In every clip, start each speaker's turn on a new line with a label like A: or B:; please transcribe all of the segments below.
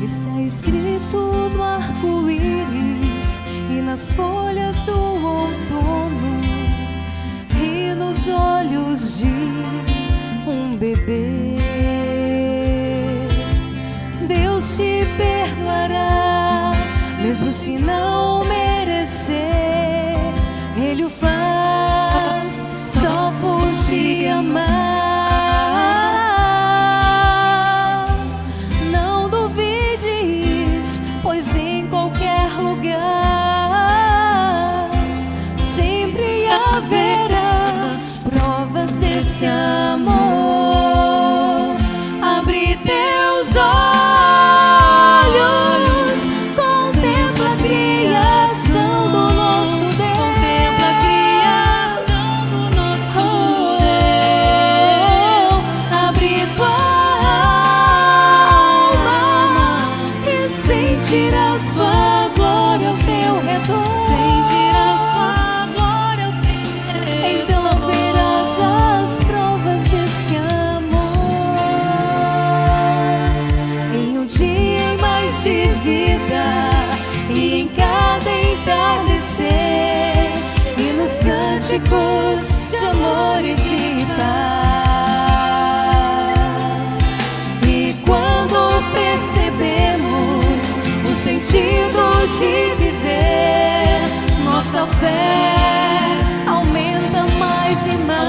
A: está escrito no arco-íris e nas folhas do outono e nos olhos de um bebê. Deus te perdoará, mesmo se não merecer. Ele o faz só por te amar. Não duvides, pois em qualquer lugar sempre haverá provas desse amor. Abre teus olhos, contempla a criação do nosso Deus. Contempla a criação do nosso Deus. Abre tua alma e sentirá sua glória ao teu redor. Sentirá sua glória ao teu redor. Então verás as provas desse amor. Em um dia em mais de vida e em cada entardecer, e nos cânticos de amor e de paz. E quando percebemos o sentido de viver, nossa fé aumenta mais e mais.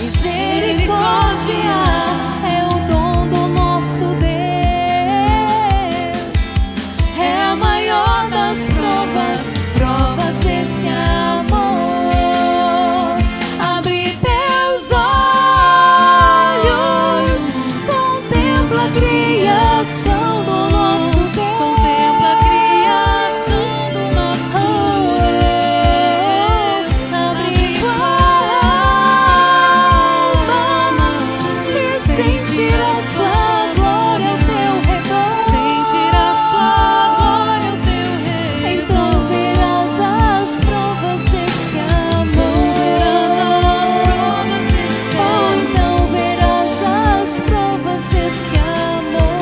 A: Misericórdia é o dom do nosso Deus. É a maior das provas, provas desse amor. Abre teus olhos, contempla a criação do nosso Deus. Contempla a criação do nosso Deus. Abre tua alma e sentirá sua glória ao teu redor. Sentirá sua glória ao teu redor. Então verás as provas desse amor. Oh, então verás as provas desse amor.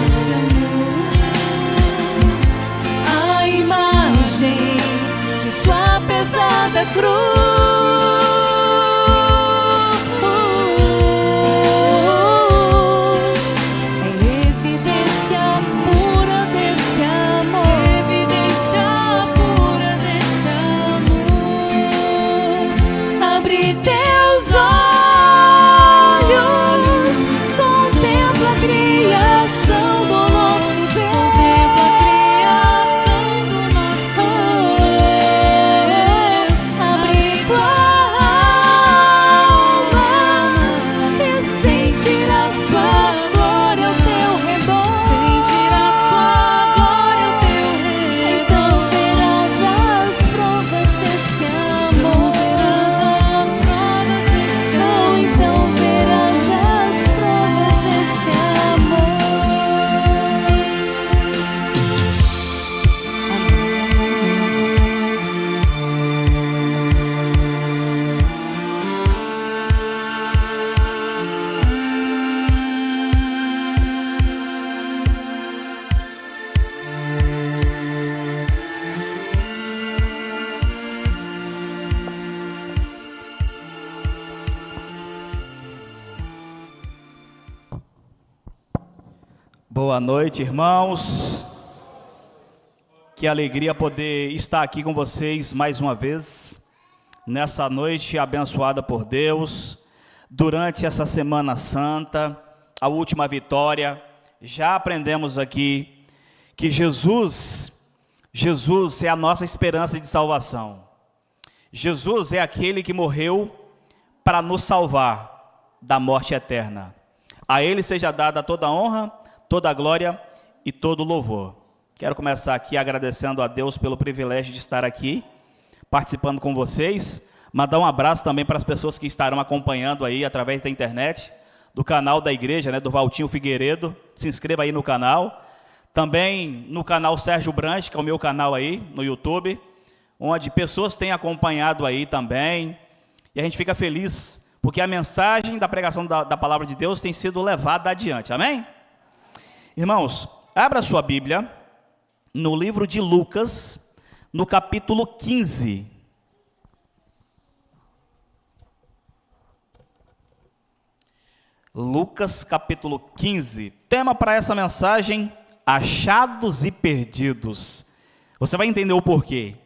A: Esse amor. A imagem de sua pesada cruz é evidência pura desse amor. Evidência pura desse amor. Abre teus olhos, contempla a criação do nosso Deus. Contempla a criação do nosso Deus. Abre tua alma e sentirá sua glória ao teu redor. Sentirá sua glória ao teu redor. Então verás as provas desse amor. Oh, então verás as provas desse amor.
B: Boa noite, irmãos. Que alegria poder estar aqui com vocês mais uma vez, nessa noite abençoada por Deus, durante essa Semana Santa, a última vitória. Já aprendemos aqui que Jesus é a nossa esperança de salvação. Jesus é aquele que morreu para nos salvar da morte eterna. A Ele seja dada toda a honra, toda a glória e todo o louvor. Quero começar aqui agradecendo a Deus pelo privilégio de estar aqui, participando com vocês. Mandar um abraço também para as pessoas que estarão acompanhando aí através da internet, do canal da igreja, do Valtinho Figueiredo. Se inscreva aí no canal. Também no canal Sérgio Branche, que é o meu canal aí no YouTube, onde pessoas têm acompanhado aí também. E a gente fica feliz, porque a mensagem da pregação da palavra de Deus tem sido levada adiante, amém? Irmãos, abra sua Bíblia no livro de Lucas, no capítulo 15. Lucas capítulo 15, tema para essa mensagem, achados e perdidos. Você vai entender o porquê.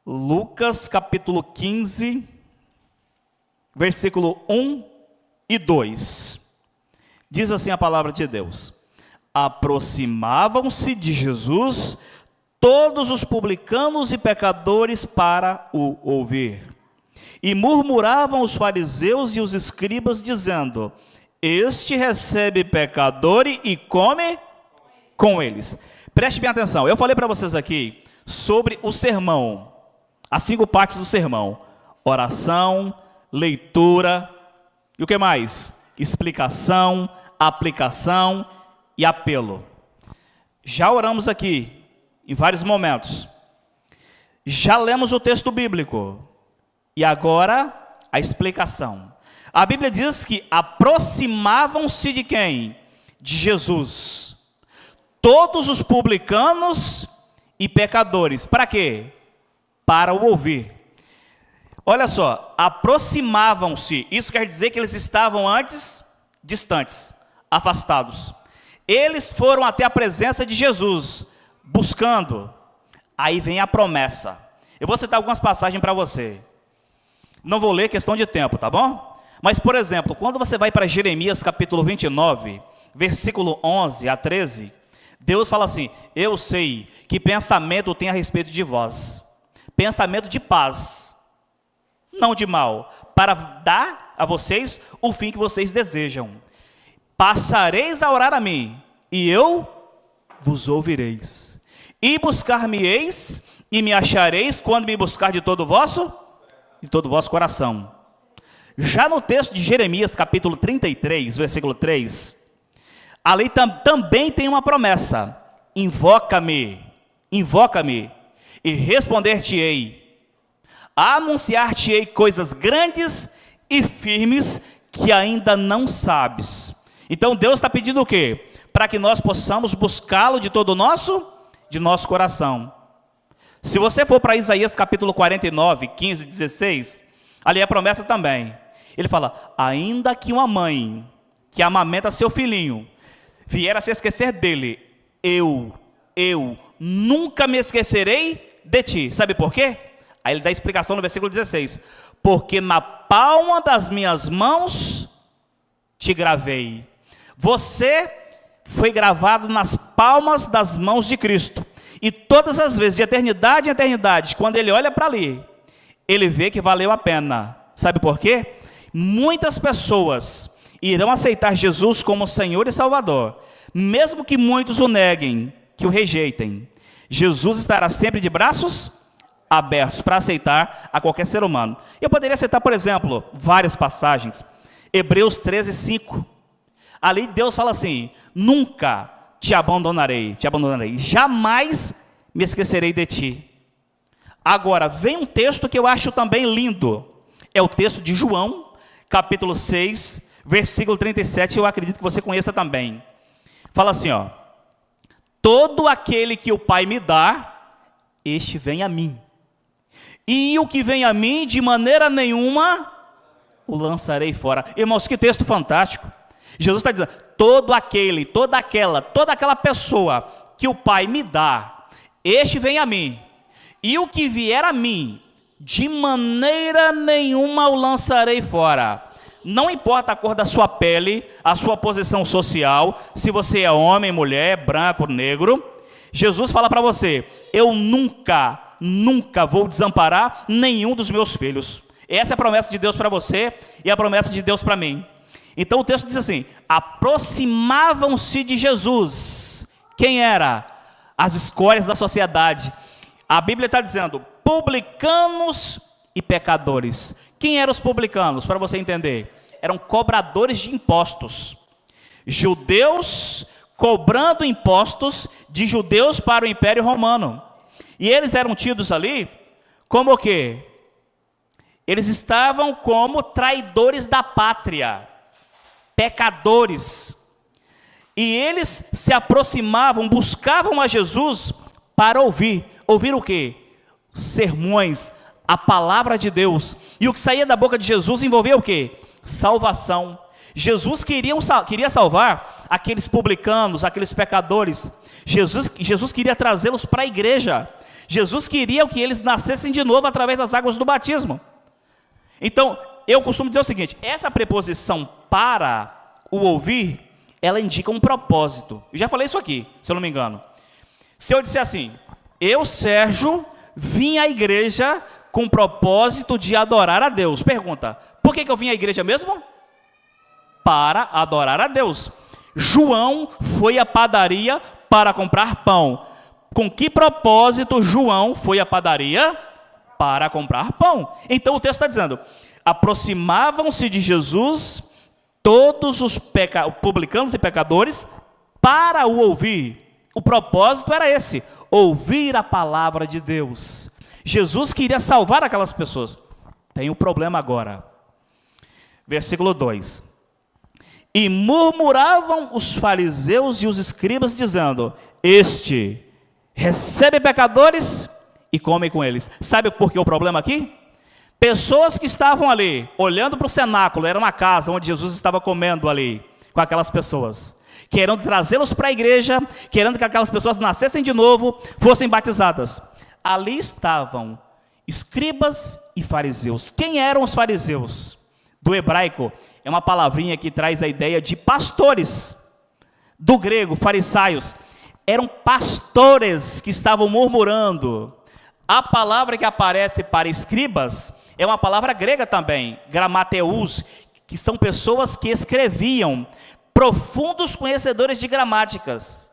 B: Lucas capítulo 15, versículo 1 e 2. Diz assim a palavra de Deus: aproximavam-se de Jesus todos os publicanos e pecadores para o ouvir. E murmuravam os fariseus e os escribas, dizendo: este recebe pecadores e come com eles. Preste bem atenção, eu falei para vocês aqui sobre o sermão, as 5 partes do sermão: oração, leitura, e o que mais? Explicação, aplicação e apelo. Já oramos aqui em vários momentos, já lemos o texto bíblico, e agora a explicação. A Bíblia diz que aproximavam-se de quem? De Jesus. Todos os publicanos e pecadores. Para quê? Para o ouvir. Olha só, aproximavam-se. Isso quer dizer que eles estavam antes distantes, afastados. Eles foram até a presença de Jesus, buscando. Aí vem a promessa. Eu vou citar algumas passagens para você. Não vou ler, questão de tempo, tá bom? Mas, por exemplo, quando você vai para Jeremias capítulo 29, versículo 11 a 13, Deus fala assim: eu sei que pensamento tem a respeito de vós, pensamento de paz, não de mal, para dar a vocês o fim que vocês desejam. Passareis a orar a mim, e eu vos ouvireis. E buscar-me-eis, e me achareis, quando me buscar de todo o vosso coração. Já no texto de Jeremias, capítulo 33, versículo 3, a lei também tem uma promessa: invoca-me, e responder-te-ei, anunciar-te-ei coisas grandes e firmes que ainda não sabes. Então Deus está pedindo o quê? Para que nós possamos buscá-lo de todo o nosso coração. Se você for para Isaías capítulo 49, 15, 16, ali é a promessa também. Ele fala: ainda que uma mãe que amamenta seu filhinho vier a se esquecer dele, eu nunca me esquecerei de ti. Sabe por quê? Aí ele dá a explicação no versículo 16: porque na palma das minhas mãos te gravei. Você foi gravado nas palmas das mãos de Cristo. E todas as vezes, de eternidade em eternidade, quando ele olha para ali, ele vê que valeu a pena. Sabe por quê? Muitas pessoas irão aceitar Jesus como Senhor e Salvador, mesmo que muitos o neguem, que o rejeitem. Jesus estará sempre de braços abertos para aceitar a qualquer ser humano. Eu poderia citar, por exemplo, várias passagens. Hebreus 13, 5. Ali Deus fala assim: nunca te abandonarei, jamais me esquecerei de ti. Agora, vem um texto que eu acho também lindo. É o texto de João, capítulo 6, versículo 37, eu acredito que você conheça também. Fala assim, ó: todo aquele que o Pai me dá, este vem a mim. E o que vem a mim, de maneira nenhuma, o lançarei fora. Irmãos, que texto fantástico. Jesus está dizendo: todo aquele, toda aquela pessoa que o Pai me dá, este vem a mim. E o que vier a mim, de maneira nenhuma o lançarei fora. Não importa a cor da sua pele, a sua posição social, se você é homem, mulher, branco, negro. Jesus fala para você: eu nunca vou desamparar nenhum dos meus filhos. Essa é a promessa de Deus para você e a promessa de Deus para mim. Então o texto diz assim: aproximavam-se de Jesus. Quem era? As escórias da sociedade. A Bíblia está dizendo: publicanos e pecadores. Quem eram os publicanos, para você entender? Eram cobradores de impostos. Judeus cobrando impostos de judeus para o Império Romano. E eles eram tidos ali como o quê? Eles estavam como traidores da pátria, pecadores. E eles se aproximavam, buscavam a Jesus para ouvir. Ouvir o quê? Sermões, a palavra de Deus. E o que saía da boca de Jesus envolvia o quê? Salvação. Jesus queria salvar aqueles publicanos, aqueles pecadores. Jesus queria trazê-los para a igreja. Jesus queria que eles nascessem de novo através das águas do batismo. Então, eu costumo dizer o seguinte: essa preposição para o ouvir, ela indica um propósito. Eu já falei isso aqui, se eu não me engano. Se eu disser assim: eu, Sérgio, vim à igreja com o propósito de adorar a Deus. Pergunta: por que eu vim à igreja mesmo? Para adorar a Deus. João foi à padaria para comprar pão. Com que propósito João foi à padaria? Para comprar pão. Então o texto está dizendo: aproximavam-se de Jesus todos os publicanos e pecadores para o ouvir. O propósito era esse: ouvir a palavra de Deus. Jesus queria salvar aquelas pessoas. Tem um problema agora. Versículo 2. E murmuravam os fariseus e os escribas, dizendo: este recebe pecadores e come com eles. Sabe por que o problema aqui? Pessoas que estavam ali, olhando para o cenáculo, era uma casa onde Jesus estava comendo ali, com aquelas pessoas, querendo trazê-los para a igreja, querendo que aquelas pessoas nascessem de novo, fossem batizadas. Ali estavam escribas e fariseus. Quem eram os fariseus? Do hebraico, é uma palavrinha que traz a ideia de pastores. Do grego, farisaios, eram pastores que estavam murmurando. A palavra que aparece para escribas é uma palavra grega também, gramateus, que são pessoas que escreviam, profundos conhecedores de gramáticas,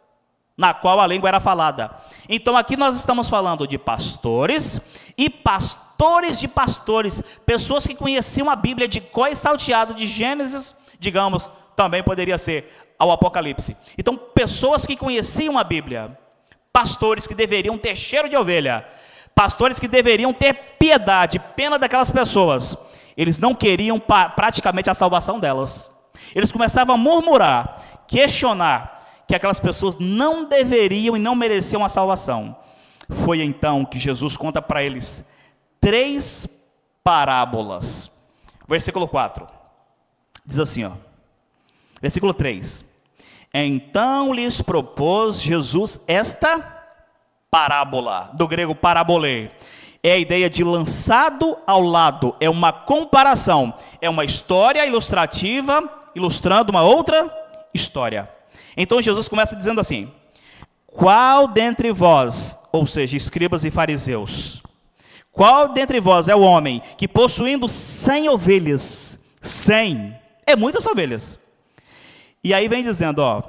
B: na qual a língua era falada. Então aqui nós estamos falando de pastores e pastores de pastores, pessoas que conheciam a Bíblia de cor e salteado, de Gênesis, digamos, também poderia ser ao Apocalipse. Então pessoas que conheciam a Bíblia, pastores que deveriam ter cheiro de ovelha, pastores que deveriam ter piedade, pena daquelas pessoas. Eles não queriam praticamente a salvação delas. Eles começavam a murmurar, questionar que aquelas pessoas não deveriam e não mereciam a salvação. Foi então que Jesus conta para eles 3 parábolas. Versículo 4. Diz assim, ó. Versículo 3. Então lhes propôs Jesus esta parábola, do grego parabolê. É a ideia de lançado ao lado, é uma comparação, é uma história ilustrativa, ilustrando uma outra história. Então Jesus começa dizendo assim: qual dentre vós, ou seja, escribas e fariseus, qual dentre vós é o homem que possuindo 100 ovelhas, 100, é muitas ovelhas, e aí vem dizendo, ó,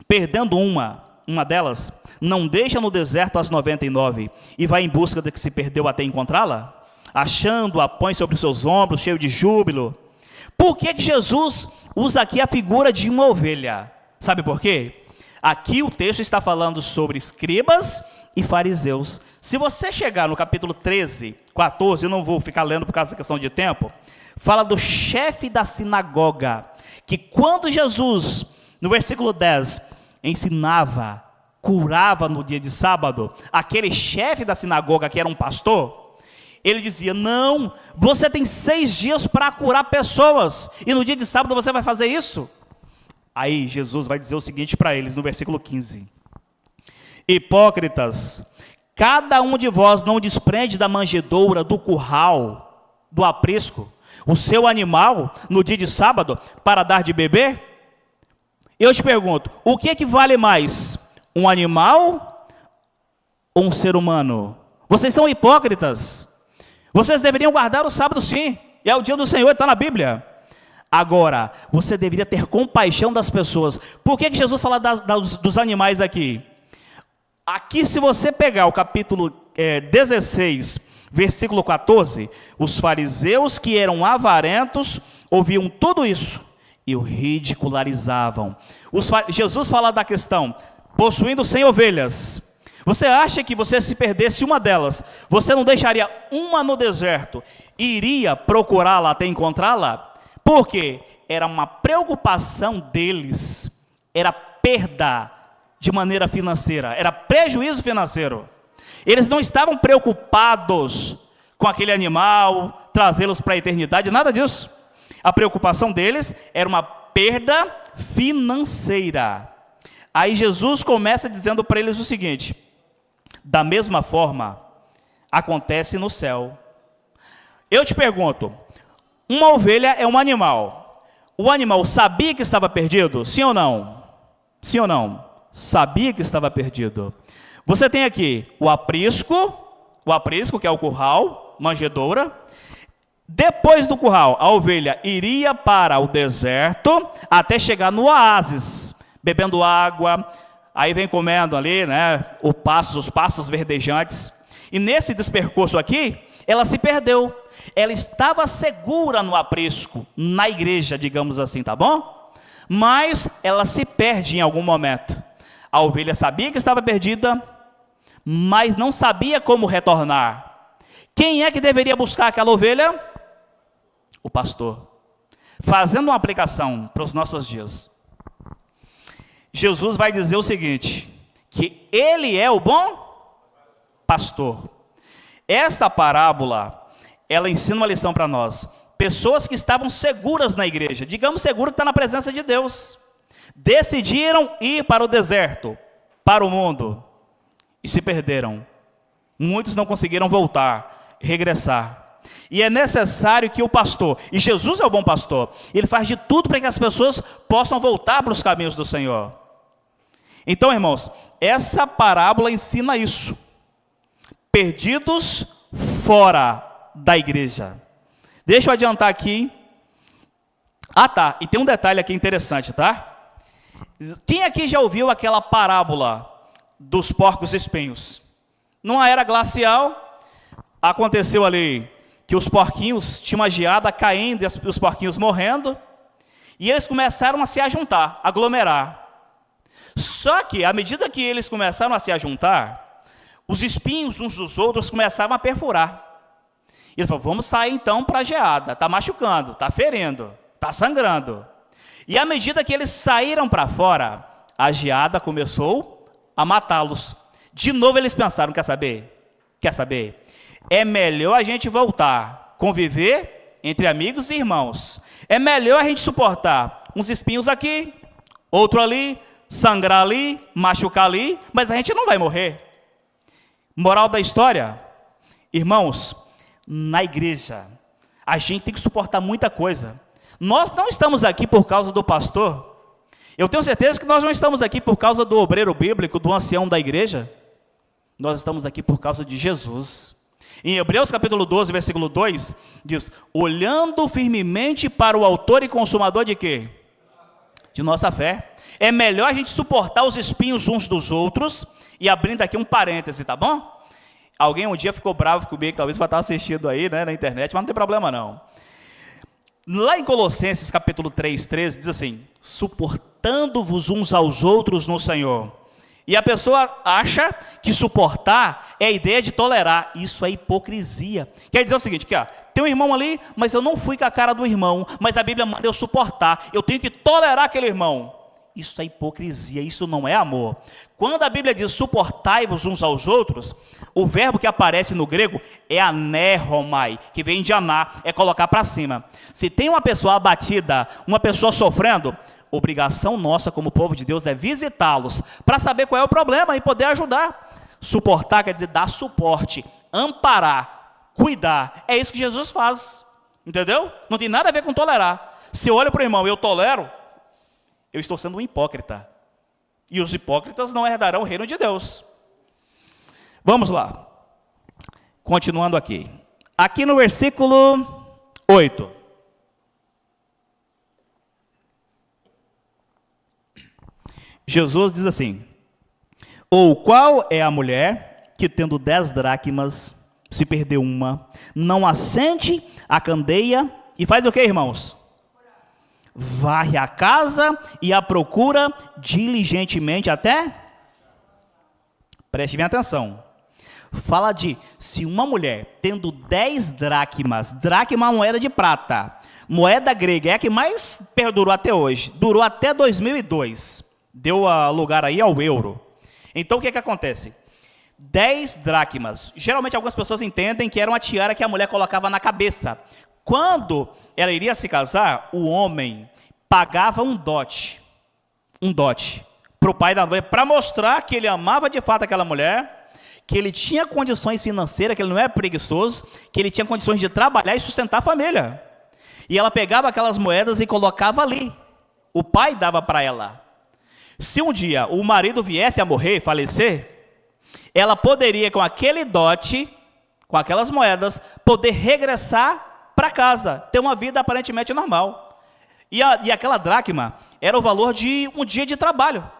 B: perdendo uma delas, não deixa no deserto as 99 e vai em busca da que se perdeu até encontrá-la? Achando-a, põe sobre os seus ombros, cheio de júbilo. Por que Jesus usa aqui a figura de uma ovelha? Sabe por quê? Aqui o texto está falando sobre escribas e fariseus. Se você chegar no capítulo 13, 14, eu não vou ficar lendo por causa da questão de tempo, fala do chefe da sinagoga, que quando Jesus, no versículo 10, ensinava, curava no dia de sábado, aquele chefe da sinagoga que era um pastor, ele dizia: não, você tem 6 dias para curar pessoas, e no dia de sábado você vai fazer isso? Aí Jesus vai dizer o seguinte para eles, no versículo 15: hipócritas, cada um de vós não desprende da manjedoura, do curral, do aprisco, o seu animal no dia de sábado para dar de beber? Eu te pergunto, o que é que vale mais? Um animal ou um ser humano? Vocês são hipócritas. Vocês deveriam guardar o sábado, sim. É o dia do Senhor, está na Bíblia. Agora, você deveria ter compaixão das pessoas. Por que Jesus fala dos animais aqui? Aqui, se você pegar o capítulo 16, versículo 14, os fariseus que eram avarentos ouviam tudo isso e o ridicularizavam. Jesus fala da questão, possuindo 100 ovelhas, Você acha que você se perdesse uma delas, você não deixaria uma no deserto e iria procurá-la até encontrá-la? Porque era uma preocupação deles, era perda de maneira financeira, era prejuízo financeiro. Eles não estavam preocupados com aquele animal, trazê-los para a eternidade, nada disso. A preocupação deles era uma perda financeira. Aí Jesus começa dizendo para eles o seguinte: da mesma forma, acontece no céu. Eu te pergunto, uma ovelha é um animal. O animal sabia que estava perdido? Sim ou não? Sim ou não? Sabia que estava perdido. Você tem aqui o aprisco que é o curral, manjedoura. Depois do curral, a ovelha iria para o deserto até chegar no oásis, bebendo água, aí vem comendo ali, né, os pastos verdejantes. E nesse despercurso aqui, ela se perdeu. Ela estava segura no aprisco, na igreja, digamos assim, tá bom? Mas ela se perde em algum momento. A ovelha sabia que estava perdida, mas não sabia como retornar. Quem é que deveria buscar aquela ovelha? O pastor. Fazendo uma aplicação para os nossos dias, Jesus vai dizer o seguinte, que ele é o bom pastor. Essa parábola, ela ensina uma lição para nós. Pessoas que estavam seguras na igreja, digamos seguro que está na presença de Deus, decidiram ir para o deserto, para o mundo, e se perderam. Muitos não conseguiram voltar, regressar. E é necessário que o pastor, e Jesus é o bom pastor, ele faz de tudo para que as pessoas possam voltar para os caminhos do Senhor. Então, irmãos, essa parábola ensina isso. Perdidos fora da igreja. Deixa eu adiantar aqui. E tem um detalhe aqui interessante, tá? Quem aqui já ouviu aquela parábola dos porcos espinhos? Numa era glacial, aconteceu ali que os porquinhos tinham uma geada caindo e os porquinhos morrendo, e eles começaram a se ajuntar, aglomerar. Só que, à medida que eles começaram a se ajuntar, os espinhos uns dos outros começavam a perfurar. E eles falaram, vamos sair então para a geada, está machucando, está ferindo, está sangrando. E à medida que eles saíram para fora, a geada começou a matá-los. De novo eles pensaram, quer saber? É melhor a gente voltar, conviver entre amigos e irmãos. É melhor a gente suportar uns espinhos aqui, outro ali, sangrar ali, machucar ali, mas a gente não vai morrer. Moral da história, irmãos, na igreja, a gente tem que suportar muita coisa. Nós não estamos aqui por causa do pastor. Eu tenho certeza que nós não estamos aqui por causa do obreiro bíblico, do ancião da igreja. Nós estamos aqui por causa de Jesus. Em Hebreus capítulo 12, versículo 2, diz, olhando firmemente para o autor e consumador de quê? De nossa fé. É melhor a gente suportar os espinhos uns dos outros, e abrindo aqui um parêntese, tá bom? Alguém um dia ficou bravo comigo, talvez vai estar assistindo aí, né, na internet, mas não tem problema não. Lá em Colossenses capítulo 3, 13, diz assim, suportando-vos uns aos outros no Senhor. E a pessoa acha que suportar é a ideia de tolerar. Isso é hipocrisia. Quer dizer o seguinte, tem um irmão ali, mas eu não fui com a cara do irmão, mas a Bíblia manda eu suportar, eu tenho que tolerar aquele irmão. Isso é hipocrisia, isso não é amor. Quando a Bíblia diz suportai-vos uns aos outros, o verbo que aparece no grego é aneromai, que vem de aná, é colocar para cima. Se tem uma pessoa abatida, uma pessoa sofrendo, obrigação nossa como povo de Deus é visitá-los, para saber qual é o problema e poder ajudar. Suportar quer dizer dar suporte, amparar, cuidar. É isso que Jesus faz, entendeu? Não tem nada a ver com tolerar. Se eu olho para o irmão e eu tolero, eu estou sendo um hipócrita. E os hipócritas não herdarão o reino de Deus. Vamos lá. Continuando aqui. Aqui no versículo 8. Jesus diz assim, ou qual é a mulher que tendo 10 dracmas, se perdeu uma, não acende a candeia e faz o que, irmãos? Varre a casa e a procura diligentemente até Preste bem atenção. Fala de se uma mulher tendo 10 dracmas, dracma é uma moeda de prata, moeda grega, é a que mais perdurou até hoje, durou até 2002, deu lugar aí ao euro. Então o que acontece? 10 dracmas, geralmente algumas pessoas entendem que era uma tiara que a mulher colocava na cabeça. Quando ela iria se casar, o homem pagava um dote para o pai da noiva, para mostrar que ele amava de fato aquela mulher, que ele tinha condições financeiras, que ele não é preguiçoso, que ele tinha condições de trabalhar e sustentar a família. E ela pegava aquelas moedas e colocava ali. O pai dava para ela. Se um dia o marido viesse a morrer, falecer, ela poderia, com aquele dote, com aquelas moedas, poder regressar para casa, ter uma vida aparentemente normal. E aquela dracma era o valor de um dia de trabalho.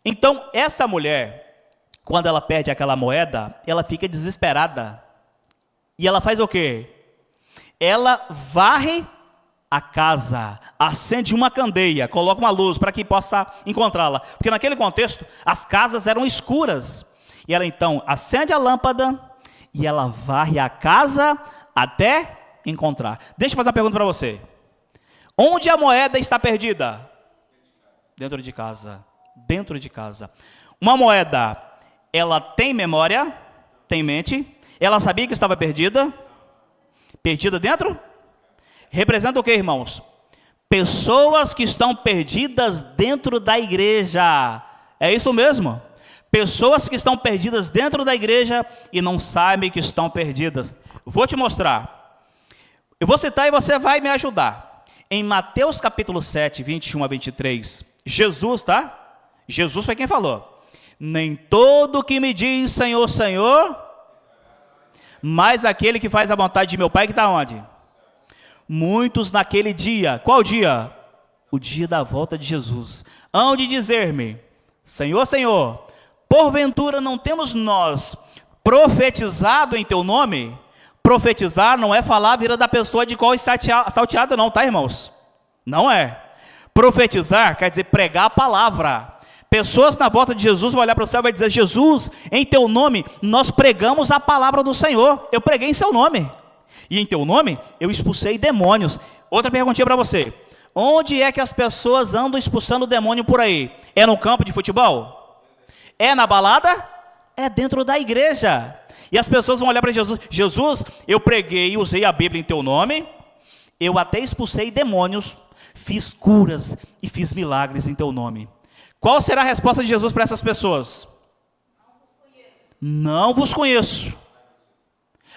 B: Então, essa mulher, quando ela perde aquela moeda, ela fica desesperada. E ela faz o quê? Ela varre a casa, acende uma candeia, coloca uma luz para que possa encontrá-la. Porque naquele contexto, as casas eram escuras. E ela então acende a lâmpada e ela varre a casa até encontrar. Deixa eu fazer uma pergunta para você. Onde a moeda está perdida? Dentro de casa. Dentro de casa. Uma moeda, ela tem memória, tem mente, ela sabia que estava perdida. Perdida dentro? Representa o que, irmãos? Pessoas que estão perdidas dentro da igreja. É isso mesmo. Pessoas que estão perdidas dentro da igreja e não sabem que estão perdidas. Vou te mostrar. Eu vou citar e você vai me ajudar. Em Mateus capítulo 7, 21 a 23, Jesus, tá? Jesus foi quem falou. Nem todo que me diz Senhor, Senhor, mas aquele que faz a vontade de meu Pai que está onde? Muitos naquele dia. Qual dia? O dia da volta de Jesus. Hão de dizer-me, Senhor, Senhor, porventura não temos nós profetizado em teu nome? Profetizar não é falar a vida da pessoa de qual está salteada não, tá, irmãos? Não é. Profetizar quer dizer pregar a palavra. Pessoas na volta de Jesus vão olhar para o céu e vai dizer, Jesus, em teu nome nós pregamos a palavra do Senhor. Eu preguei em seu nome. E em teu nome eu expulsei demônios. Outra perguntinha para você. Onde é que as pessoas andam expulsando demônio por aí? É no campo de futebol? É na balada? É dentro da igreja. E as pessoas vão olhar para Jesus. Jesus, eu preguei e usei a Bíblia em teu nome. Eu até expulsei demônios, fiz curas e fiz milagres em teu nome. Qual será a resposta de Jesus para essas pessoas? Não vos conheço.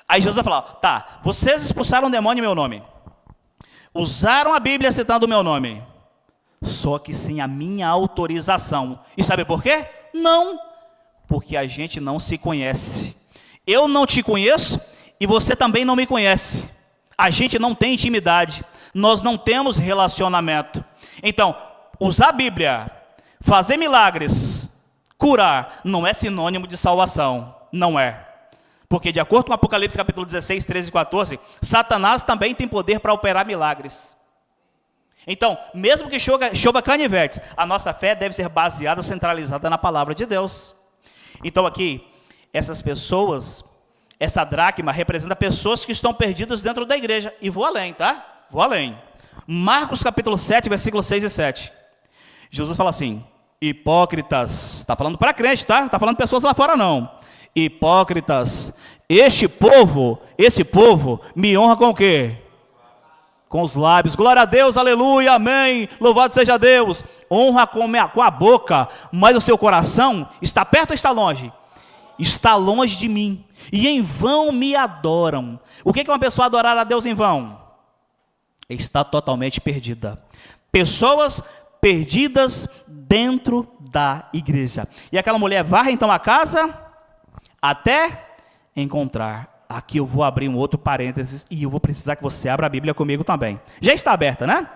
B: Aí Jesus vai falar, tá, vocês expulsaram o demônio em meu nome. Usaram a Bíblia citando o meu nome. Só que sem a minha autorização. E sabe por quê? Não. Porque a gente não se conhece. Eu não te conheço e você também não me conhece. A gente não tem intimidade. Nós não temos relacionamento. Então, usar a Bíblia, fazer milagres, curar, não é sinônimo de salvação. Não é. Porque de acordo com Apocalipse capítulo 16, 13 e 14, Satanás também tem poder para operar milagres. Então, mesmo que chova canivetes, a nossa fé deve ser baseada, centralizada na palavra de Deus. Então aqui, essas pessoas, essa dracma representa pessoas que estão perdidas dentro da igreja. E vou além, tá? Vou além. Marcos capítulo 7, versículos 6 e 7. Jesus fala assim, hipócritas, está falando para crente, tá? Não está falando de pessoas lá fora não. Hipócritas, esse povo me honra com o quê? Com os lábios. Glória a Deus, aleluia, amém, louvado seja Deus. Honra com a boca, mas o seu coração está perto ou está longe? Está longe de mim. E em vão me adoram. O que é uma pessoa adorar a Deus em vão? Está totalmente perdida. Pessoas perdidas dentro da igreja. E aquela mulher varre então a casa até encontrar. Aqui eu vou abrir um outro parênteses e eu vou precisar que você abra a Bíblia comigo também. Já está aberta, né?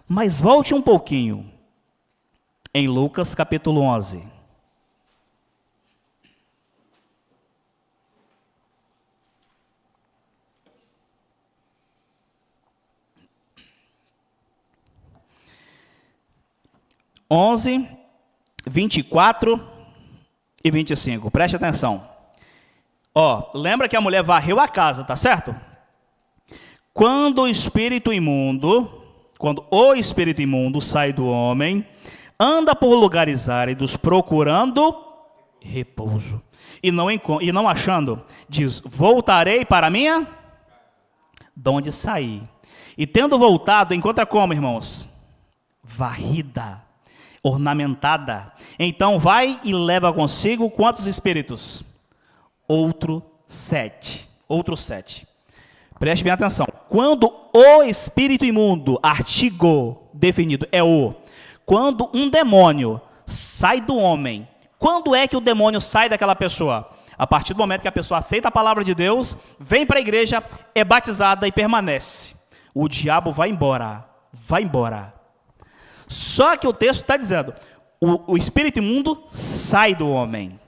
B: Mas volte um pouquinho em Lucas capítulo 11. (11, 24 e 25. Preste atenção. Ó, lembra que a mulher varreu a casa, tá certo? Quando o espírito imundo sai do homem, anda por lugares áridos procurando repouso. E não achando, diz, voltarei para a minha, de onde saí. E tendo voltado, encontra como, irmãos? Varrida, ornamentada. Então vai e leva consigo quantos espíritos? Outros 7. Preste bem atenção. Quando o espírito imundo, artigo definido, quando um demônio sai do homem, quando é que o demônio sai daquela pessoa? A partir do momento que a pessoa aceita a palavra de Deus, vem para a igreja, é batizada e permanece. O diabo vai embora. Só que o texto está dizendo, o espírito imundo sai do homem.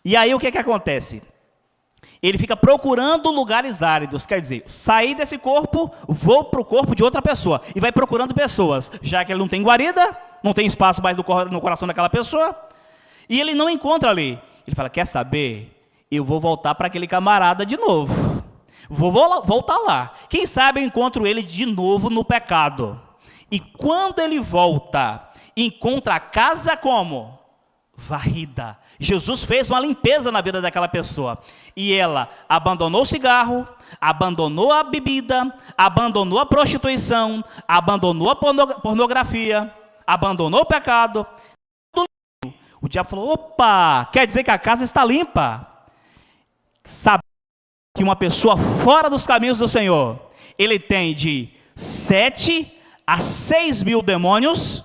B: E aí o que acontece? Ele fica procurando lugares áridos, quer dizer, sair desse corpo, vou para o corpo de outra pessoa. E vai procurando pessoas, já que ele não tem guarida, não tem espaço mais no coração daquela pessoa. E ele não encontra ali. Ele fala, quer saber? Eu vou voltar para aquele camarada de novo. Vou voltar lá. Quem sabe eu encontro ele de novo no pecado. E quando ele volta, encontra a casa como? Varrida. Jesus fez uma limpeza na vida daquela pessoa. E ela abandonou o cigarro, abandonou a bebida, abandonou a prostituição, abandonou a pornografia, abandonou o pecado. O diabo falou, opa, quer dizer que a casa está limpa. Sabe que uma pessoa fora dos caminhos do Senhor, ele tem de 7 a 6 mil demônios.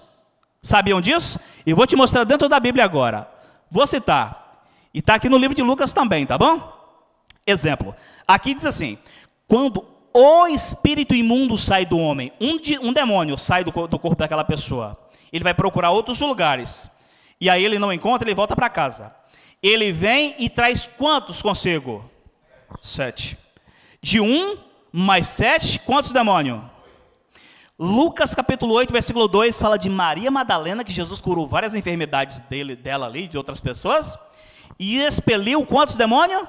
B: Sabiam disso? Eu vou te mostrar dentro da Bíblia agora. Vou citar. E está aqui no livro de Lucas também, tá bom? Exemplo. Aqui diz assim, quando o espírito imundo sai do homem, um demônio sai do corpo daquela pessoa, ele vai procurar outros lugares. E aí ele não encontra, ele volta para casa. Ele vem e traz quantos consigo? 7. De 1 mais 7, quantos demônios? Lucas capítulo 8, versículo 2, fala de Maria Madalena, que Jesus curou várias enfermidades dela ali, de outras pessoas, e expeliu quantos demônios?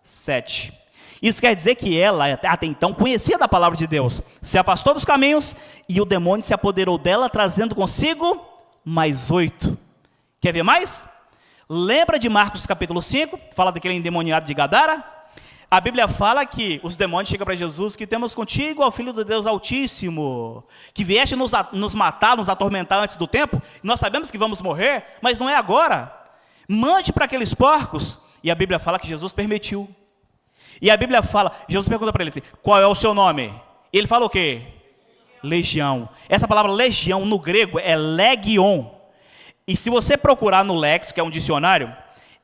B: 7. Isso quer dizer que ela, até então, conhecia da palavra de Deus, se afastou dos caminhos, e o demônio se apoderou dela, trazendo consigo mais 8. Quer ver mais? Lembra de Marcos capítulo 5, fala daquele endemoniado de Gadara? A Bíblia fala que os demônios chegam para Jesus, que temos contigo, ó Filho do Deus Altíssimo, que vieste nos matar, nos atormentar antes do tempo, nós sabemos que vamos morrer, mas não é agora. Mande para aqueles porcos. E a Bíblia fala que Jesus permitiu. E a Bíblia fala, Jesus pergunta para ele assim, qual é o seu nome? Ele fala o quê? Legião. Essa palavra legião no grego é legion. E se você procurar no Lex, que é um dicionário,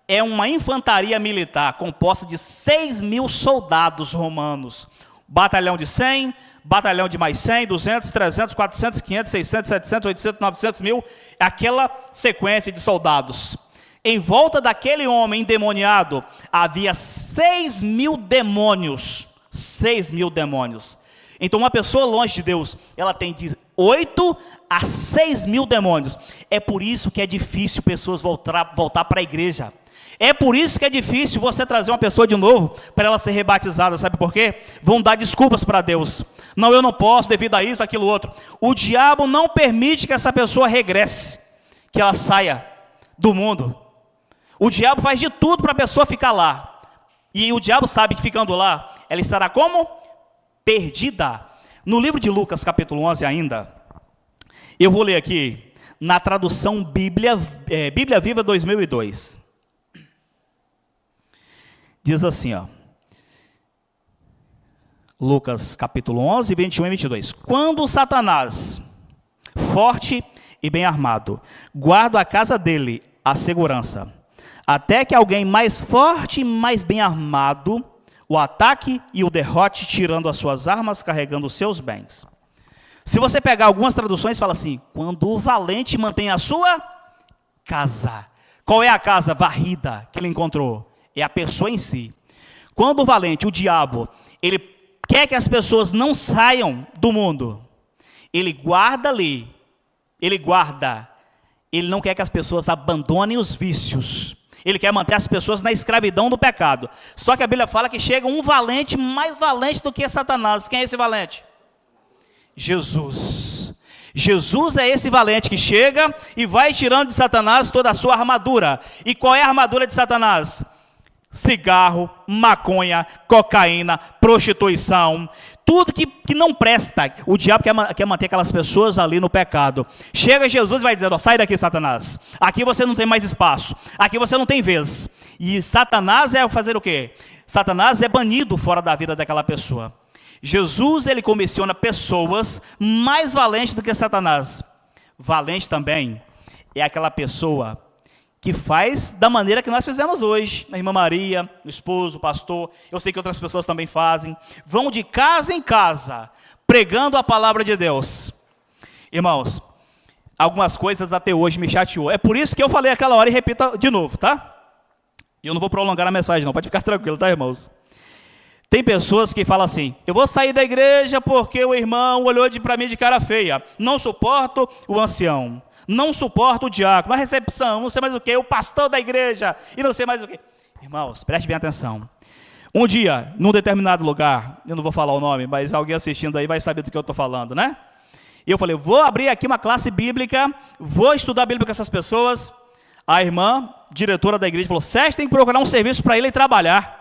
B: é uma infantaria militar composta de 6 mil soldados romanos. Batalhão de 100, batalhão de mais 100, 200, 300, 400, 500, 600, 700, 800, 900 mil. Aquela sequência de soldados. Em volta daquele homem endemoniado, havia 6 mil demônios. 6 mil demônios. Então uma pessoa longe de Deus, ela tem de 8 a 6 mil demônios. É por isso que é difícil pessoas voltar para a igreja. É por isso que é difícil você trazer uma pessoa de novo para ela ser rebatizada, sabe por quê? Vão dar desculpas para Deus. Não, eu não posso devido a isso, aquilo, outro. O diabo não permite que essa pessoa regresse, que ela saia do mundo. O diabo faz de tudo para a pessoa ficar lá. E o diabo sabe que ficando lá, ela estará como? Perdida. No livro de Lucas, capítulo 11 ainda, eu vou ler aqui na tradução Bíblia Viva 2002. Diz assim, ó, Lucas capítulo 11, 21 e 22. Quando Satanás, forte e bem armado, guarda a casa dele, a segurança, até que alguém mais forte e mais bem armado o ataque e o derrote, tirando as suas armas, carregando os seus bens. Se você pegar algumas traduções, fala assim, quando o valente mantém a sua casa. Qual é a casa varrida que ele encontrou? É a pessoa em si. Quando o valente, o diabo, ele quer que as pessoas não saiam do mundo, ele guarda ali, ele não quer que as pessoas abandonem os vícios, Ele quer manter as pessoas na escravidão do pecado. Só que a Bíblia fala que chega um valente, mais valente do que Satanás. Quem é esse valente? Jesus. Jesus é esse valente que chega e vai tirando de Satanás toda a sua armadura. E qual é a armadura de Satanás? Cigarro, maconha, cocaína, prostituição, tudo que não presta. O diabo quer manter aquelas pessoas ali no pecado. Chega Jesus e vai dizendo, ó, sai daqui, Satanás. Aqui você não tem mais espaço. Aqui você não tem vez. E Satanás é fazer o quê? Satanás é banido fora da vida daquela pessoa. Jesus, ele comissiona pessoas mais valentes do que Satanás. Valente também é aquela pessoa que faz da maneira que nós fizemos hoje. A irmã Maria, o esposo, o pastor, eu sei que outras pessoas também fazem. Vão de casa em casa, pregando a palavra de Deus. Irmãos, algumas coisas até hoje me chateou. É por isso que eu falei aquela hora e repito de novo, tá? E eu não vou prolongar a mensagem não, pode ficar tranquilo, tá, irmãos? Tem pessoas que falam assim, eu vou sair da igreja porque o irmão olhou para mim de cara feia. Não suporto o ancião. Não suporto o diácono, a recepção, não sei mais o que, o pastor da igreja, e não sei mais o que. Irmãos, preste bem atenção. Um dia, num determinado lugar, eu não vou falar o nome, mas alguém assistindo aí vai saber do que eu estou falando, né? E eu falei, vou abrir aqui uma classe bíblica, vou estudar a Bíblia com essas pessoas. A irmã, diretora da igreja, falou, Sérgio tem que procurar um serviço para ele e trabalhar.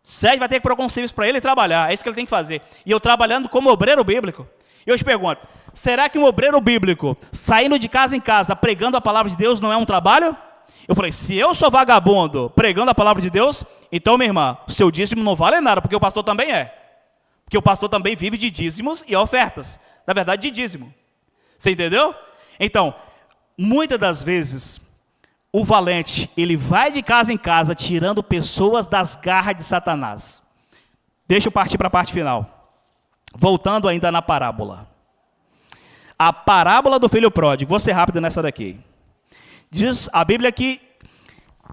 B: Sérgio vai ter que procurar um serviço para ele e trabalhar, é isso que ele tem que fazer. E eu trabalhando como obreiro bíblico. E eu te pergunto, será que um obreiro bíblico, saindo de casa em casa, pregando a palavra de Deus, não é um trabalho? Eu falei, se eu sou vagabundo pregando a palavra de Deus, então, minha irmã, o seu dízimo não vale nada, porque o pastor também é. Porque o pastor também vive de dízimos e ofertas. Na verdade, de dízimo. Você entendeu? Então, muitas das vezes, o valente, ele vai de casa em casa, tirando pessoas das garras de Satanás. Deixa eu partir para a parte final. Voltando ainda na parábola. A parábola do filho pródigo. Vou ser rápido nessa daqui. Diz a Bíblia que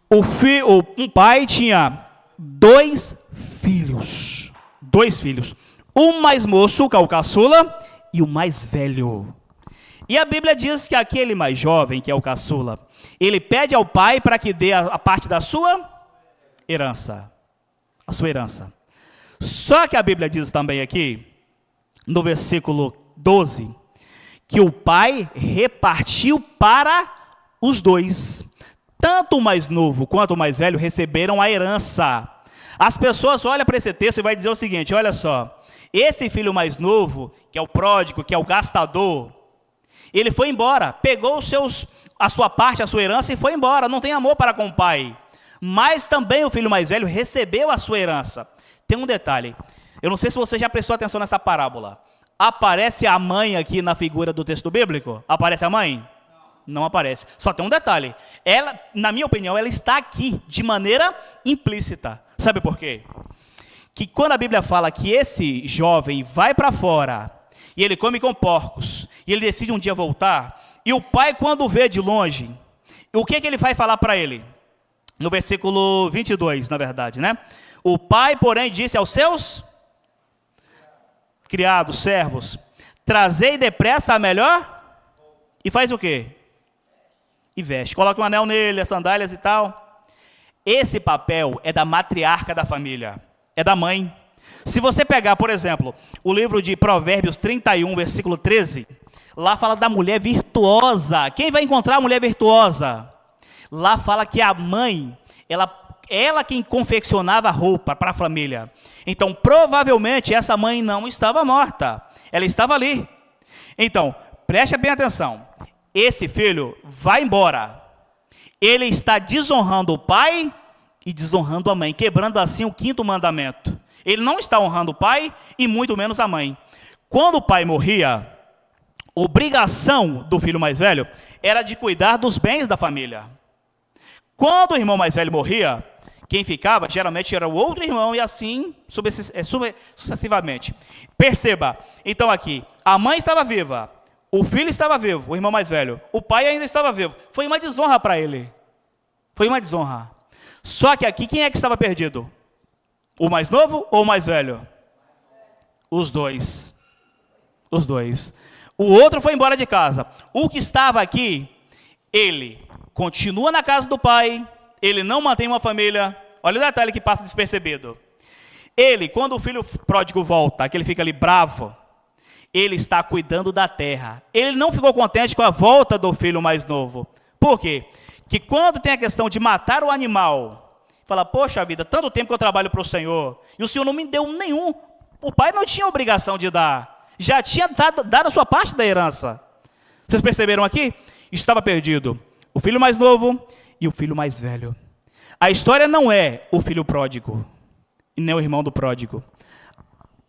B: um pai tinha 2 filhos. 2 filhos. Um mais moço, que é o caçula, e o mais velho. E a Bíblia diz que aquele mais jovem, que é o caçula, ele pede ao pai para que dê a parte da sua herança. A sua herança. Só que a Bíblia diz também aqui, no versículo 12, que o pai repartiu para os 2. Tanto o mais novo quanto o mais velho receberam a herança. As pessoas olham para esse texto e vai dizer o seguinte, olha só, esse filho mais novo, que é o pródigo, que é o gastador, ele foi embora, pegou a sua parte, a sua herança e foi embora, não tem amor para com o pai. Mas também o filho mais velho recebeu a sua herança. Tem um detalhe, eu não sei se você já prestou atenção nessa parábola. Aparece a mãe aqui na figura do texto bíblico? Aparece a mãe? Não aparece. Só tem um detalhe. Ela, na minha opinião, ela está aqui de maneira implícita. Sabe por quê? Que quando a Bíblia fala que esse jovem vai para fora e ele come com porcos e ele decide um dia voltar, e o pai, quando vê de longe, o que ele vai falar para ele? No versículo 22, na verdade, né? O pai, porém, disse aos seus criados, servos, trazei depressa a melhor, e faz o quê? E veste. Coloca um anel nele, as sandálias e tal. Esse papel é da matriarca da família, é da mãe. Se você pegar, por exemplo, o livro de Provérbios 31, versículo 13, lá fala da mulher virtuosa. Quem vai encontrar a mulher virtuosa? Lá fala que a mãe, ela quem confeccionava roupa para a família. Então, provavelmente, essa mãe não estava morta. Ela estava ali. Então, preste bem atenção. Esse filho vai embora. Ele está desonrando o pai e desonrando a mãe, quebrando assim o 5º mandamento. Ele não está honrando o pai e muito menos a mãe. Quando o pai morria, a obrigação do filho mais velho era de cuidar dos bens da família. Quando o irmão mais velho morria, quem ficava geralmente era o outro irmão e assim sucessivamente. Perceba, então aqui, a mãe estava viva, o filho estava vivo, o irmão mais velho, o pai ainda estava vivo. Foi uma desonra para ele. Foi uma desonra. Só que aqui, quem é que estava perdido? O mais novo ou o mais velho? Os dois. Os dois. O outro foi embora de casa. O que estava aqui, ele continua na casa do pai, ele não mantém uma família. Olha o detalhe que passa despercebido. Ele, quando o filho pródigo volta, que ele fica ali bravo, ele está cuidando da terra. Ele não ficou contente com a volta do filho mais novo. Por quê? Que quando tem a questão de matar o animal, fala, poxa vida, tanto tempo que eu trabalho para o Senhor, e o Senhor não me deu nenhum. O pai não tinha obrigação de dar. Já tinha dado a sua parte da herança. Vocês perceberam aqui? Estava perdido o filho mais novo e o filho mais velho. A história não é o filho pródigo e nem o irmão do pródigo.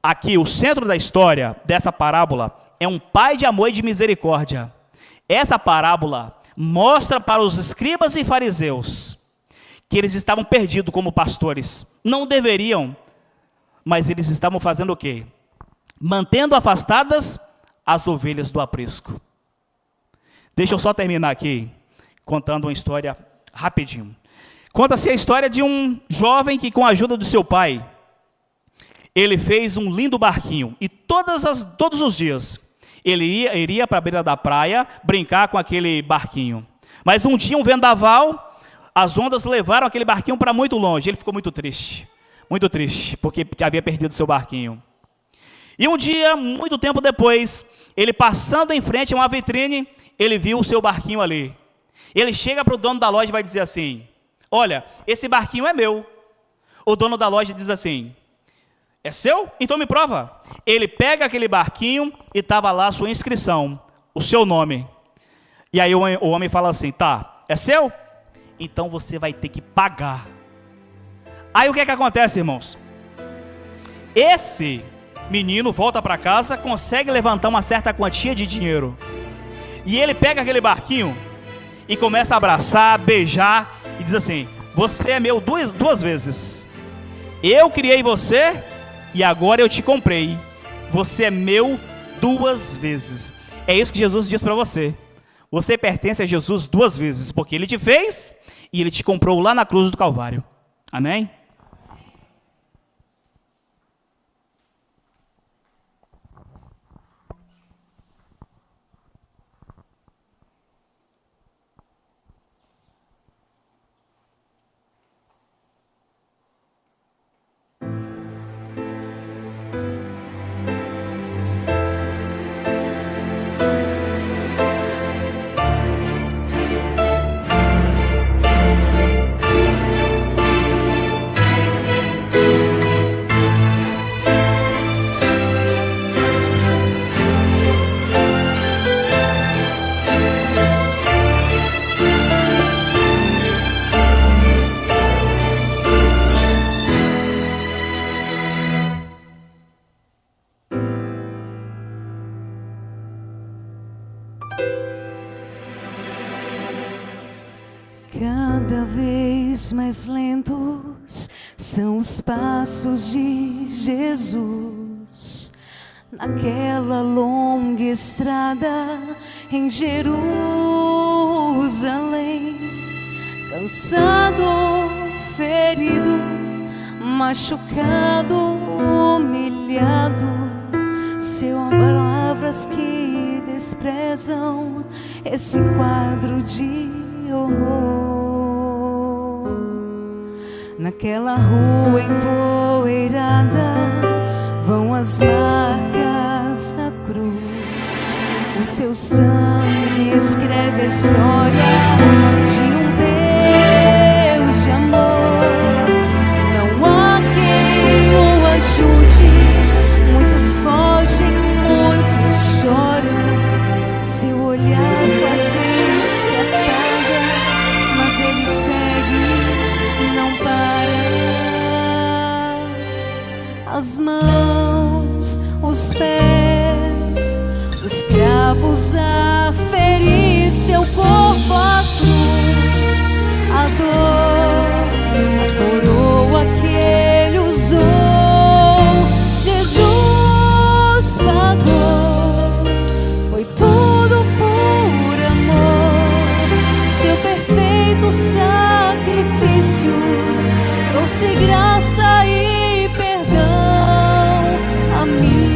B: Aqui, o centro da história dessa parábola é um pai de amor e de misericórdia. Essa parábola mostra para os escribas e fariseus que eles estavam perdidos como pastores. Não deveriam, mas eles estavam fazendo o quê? Mantendo afastadas as ovelhas do aprisco. Deixa eu só terminar aqui, contando uma história rapidinho. Conta-se a história de um jovem que, com a ajuda do seu pai, ele fez um lindo barquinho. E todos os dias, ele iria para a beira da praia brincar com aquele barquinho. Mas um dia, um vendaval, as ondas levaram aquele barquinho para muito longe. Ele ficou muito triste, porque havia perdido seu barquinho. E um dia, muito tempo depois, ele passando em frente a uma vitrine, ele viu o seu barquinho ali. Ele chega para o dono da loja e vai dizer assim, olha, esse barquinho é meu. O dono da loja diz assim, é seu? Então me prova. Ele pega aquele barquinho e estava lá a sua inscrição, o seu nome. E aí o homem fala assim, tá, é seu? Então você vai ter que pagar. Aí o que é que acontece, irmãos? Esse menino volta para casa, consegue levantar uma certa quantia de dinheiro. E ele pega aquele barquinho e começa a abraçar, beijar e diz assim, você é meu duas vezes. Eu criei você e agora eu te comprei. Você é meu 2 vezes. É isso que Jesus diz para você. Você pertence a Jesus 2 vezes, porque Ele te fez e Ele te comprou lá na cruz do Calvário. Amém?
A: Cada vez mais lentos são os passos de Jesus naquela longa estrada em Jerusalém. Cansado, ferido, machucado, humilhado, são palavras que desprezam esse quadro de horror. Naquela rua empoeirada vão as marcas da cruz. O seu sangue escreve a história de um Deus de amor. Não há quem o ajude. Muitos fogem, muitos choram. Seu olhar quase se apaga, mas ele segue, não para. As mãos, os pés, os cravos a ferir seu corpo, a cruz, a dor, a coroa que ele usou. Jesus pagou, foi tudo por amor. Seu perfeito sacrifício trouxe graça e perdão a mim.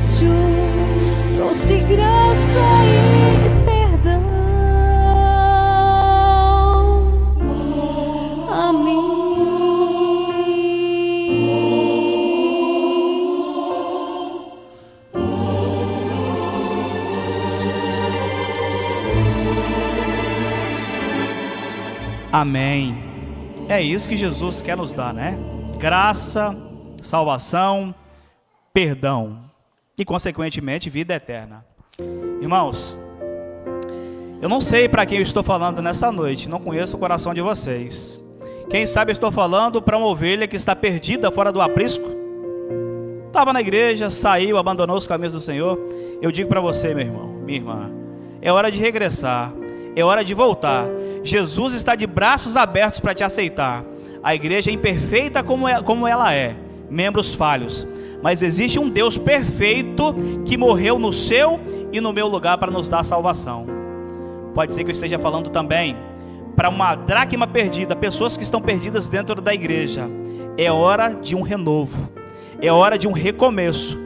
A: sacrifício trouxe graça e perdão a mim.
B: Amém. É isso que Jesus quer nos dar, né? Graça, salvação, perdão e, consequentemente, vida eterna. Irmãos, eu não sei para quem eu estou falando nessa noite, não conheço o coração de vocês. Quem sabe eu estou falando para uma ovelha que está perdida fora do aprisco. Estava na igreja, saiu, abandonou os caminhos do Senhor. Eu digo para você, meu irmão, minha irmã, é hora de regressar, é hora de voltar. Jesus está de braços abertos para te aceitar. A igreja é imperfeita como ela é, membros falhos, mas existe um Deus perfeito que morreu no seu e no meu lugar para nos dar salvação. Pode ser que eu esteja falando também para uma dracma perdida, pessoas que estão perdidas dentro da igreja. É hora de um renovo, é hora de um recomeço,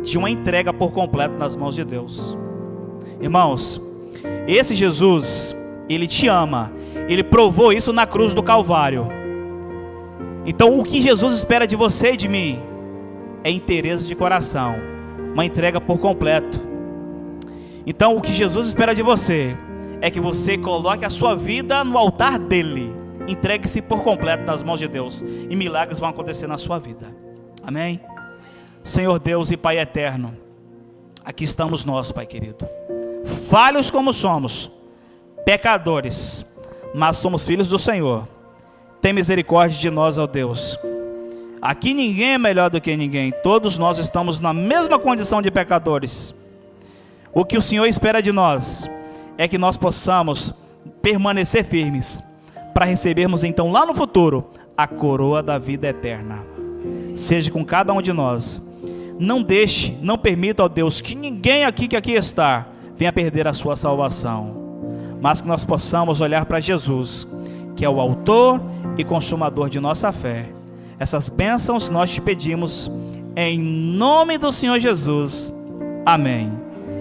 B: de uma entrega por completo nas mãos de Deus. Irmãos, esse Jesus, Ele te ama, Ele provou isso na cruz do Calvário. Então o que Jesus espera de você e de mim é interesse de coração, uma entrega por completo. Então o que Jesus espera de você é que você coloque a sua vida no altar dele, entregue-se por completo nas mãos de Deus, e milagres vão acontecer na sua vida. Amém? Senhor Deus e Pai eterno, aqui estamos nós, Pai querido, falhos como somos, pecadores, mas somos filhos do Senhor. Tem misericórdia de nós, ó Deus. Aqui ninguém é melhor do que ninguém, todos nós estamos na mesma condição de pecadores. O que o Senhor espera de nós é que nós possamos permanecer firmes, para recebermos então lá no futuro a coroa da vida eterna. Seja com cada um de nós. Não deixe, não permita, ó Deus, que ninguém aqui que aqui está venha perder a sua salvação, mas que nós possamos olhar para Jesus, que é o autor e consumador de nossa fé. Essas bênçãos nós te pedimos em nome do Senhor Jesus. Amém.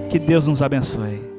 B: Que Deus nos abençoe.